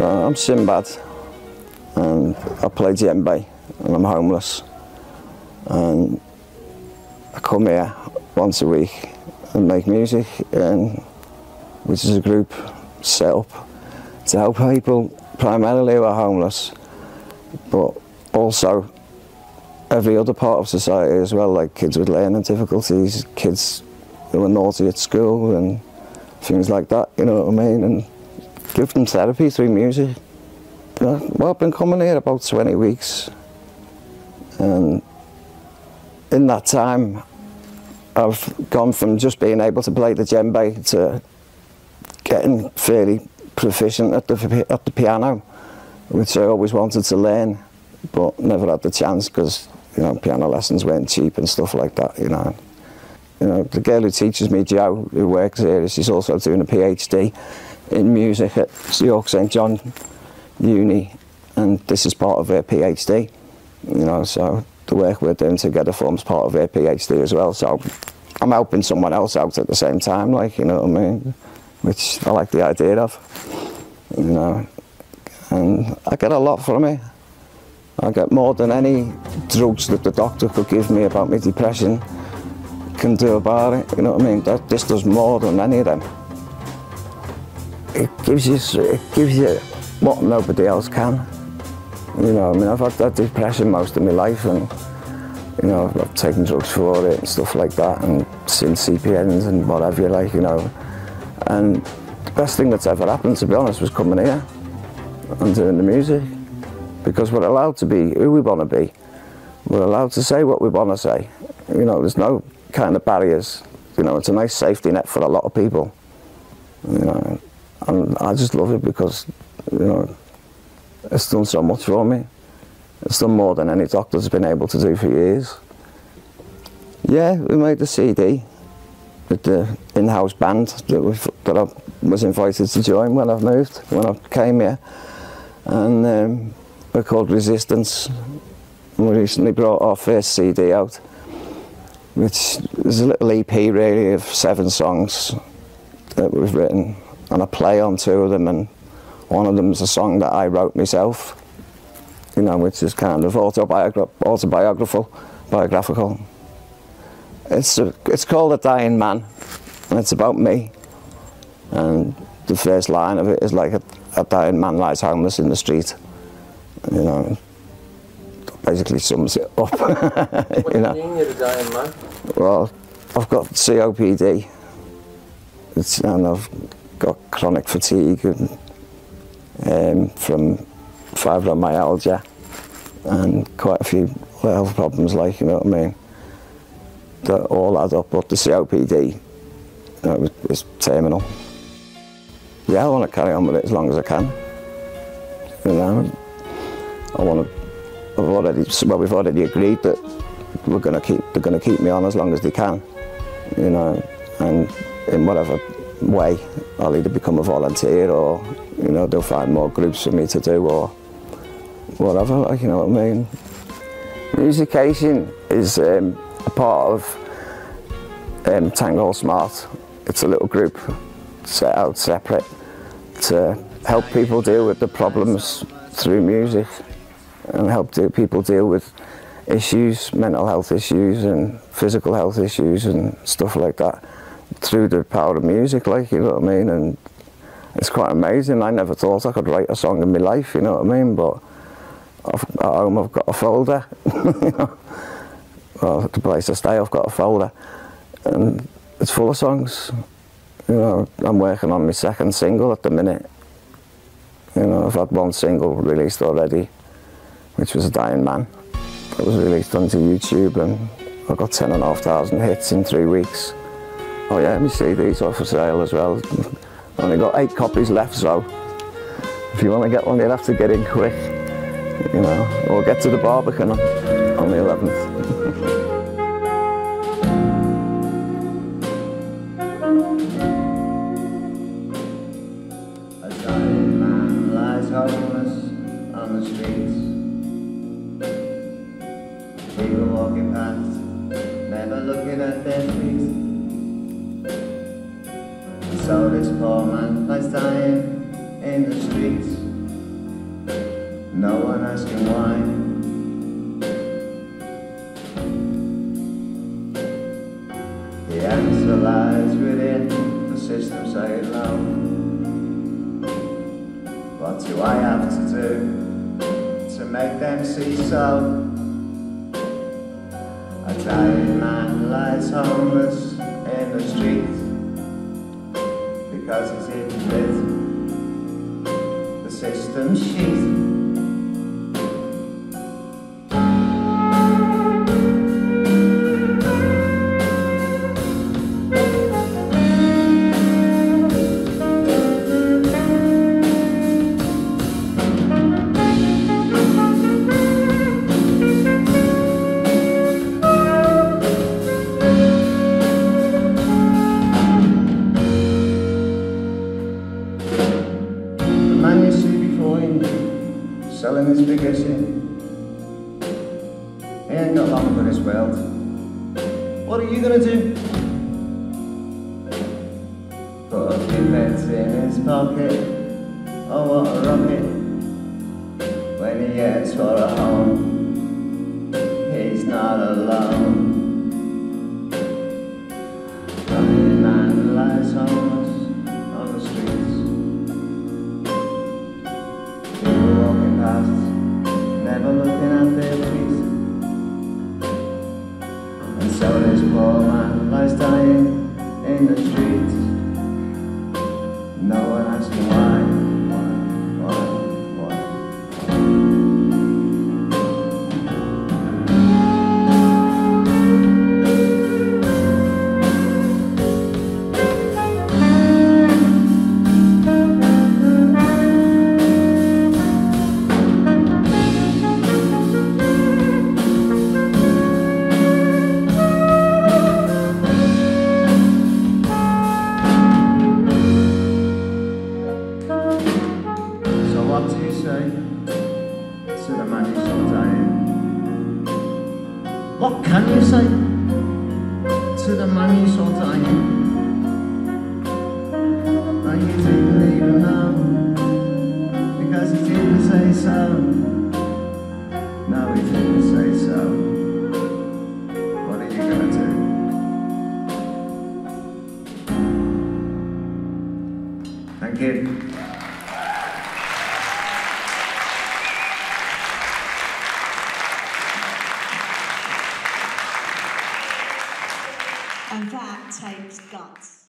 I'm Sinbad, and I play djembe, and I'm homeless. And I come here once a week and make music, which is a group set up to help people primarily who are homeless, but also every other part of society as well, like kids with learning difficulties, kids who are naughty at school and things like that, you know what I mean, and give them therapy through music. You know, well, I've been coming here about 20 weeks, and in that time I've gone from just being able to play the djembe to getting fairly proficient at the piano, which I always wanted to learn but never had the chance because, you know, piano lessons weren't cheap and stuff like that, you know. You know, the girl who teaches me, Jo, who works here, she's also doing a PhD in music at York St John Uni, and this is part of her PhD, you know, so the work we're doing together forms part of her PhD as well, so I'm helping someone else out at the same time, like, you know what I mean, which I like the idea of, you know, and I get a lot from it. I get more than any drugs that the doctor could give me about my depression can do about it, you know what I mean? This does more than any of them. It gives you what nobody else can. You know, I mean, I've had that depression most of my life, and you know, I've taken drugs for it and stuff like that, and seen CPNs and whatever, like, you know. And the best thing that's ever happened, to be honest, was coming here and doing the music, because we're allowed to be who we want to be. We're allowed to say what we want to say. You know, there's no kind of barriers. You know, it's a nice safety net for a lot of people. You know, and I just love it because, you know, it's done so much for me. It's done more than any doctor's been able to do for years. Yeah, we made the CD with the in-house band that I was invited to join when I came here. And we're called Resistance. And we recently brought our first CD out, which is a little EP really of 7 songs that we've written, and I play on 2 of them, and one of them is a song that I wrote myself, you know, which is kind of autobiographical. It's called A Dying Man, and it's about me, and the first line of it is like a dying man lies homeless in the street, you know. Basically sums it up. What you know? do you mean you're a dying man? Well, I've got COPD, and I've got chronic fatigue and, from fibromyalgia, and quite a few health problems, like, you know what I mean, that all add up, but the COPD, you know, is terminal. Yeah, I want to carry on with it as long as I can, you know. We've already agreed that they're going to keep me on as long as they can, you know, and in whatever way, I'll either become a volunteer or, you know, they'll find more groups for me to do or whatever, like, you know what I mean. Musication is a part of Tang Hall Smart. It's a little group set out separate to help people deal with the problems through music, and help people deal with issues, mental health issues and physical health issues and stuff like that through the power of music, like, you know what I mean, and it's quite amazing. I never thought I could write a song in my life, you know what I mean, but at home I've got a folder, you know, well, at the place I stay I've got a folder, and it's full of songs, you know. I'm working on my 2nd single at the minute, you know. I've had 1 single released already, which was A Dying Man. It was released onto YouTube, and I got 10,500 hits in 3 weeks. Oh yeah, my CDs are for sale as well. Only got 8 copies left, so if you want to get one, you'll have to get in quick, you know, or get to the Barbican on the 11th. A dying man lies homeless on the streets. People walking past, never looking at their feet. And so this poor man lies dying in the streets. no one asking why. The answer lies within the system saying no. What do I have to do to make them see so? A dying man lies homeless in the street because he's hidden with the system sheet. Selling his Musication, he ain't got long for this world. What are you gonna do? Put a few pence in his pocket, oh what a rocket. When he heads for a home, he's not alone. Dying man lies homeless on the streets. Never looking at their feet. And so this poor man lies dying in the streets. No one asking why. What do you say to the man you saw dying? What can you say to the man you saw dying? That you didn't even know, because he didn't say so. No, he didn't say so. What are you gonna do? Thank you.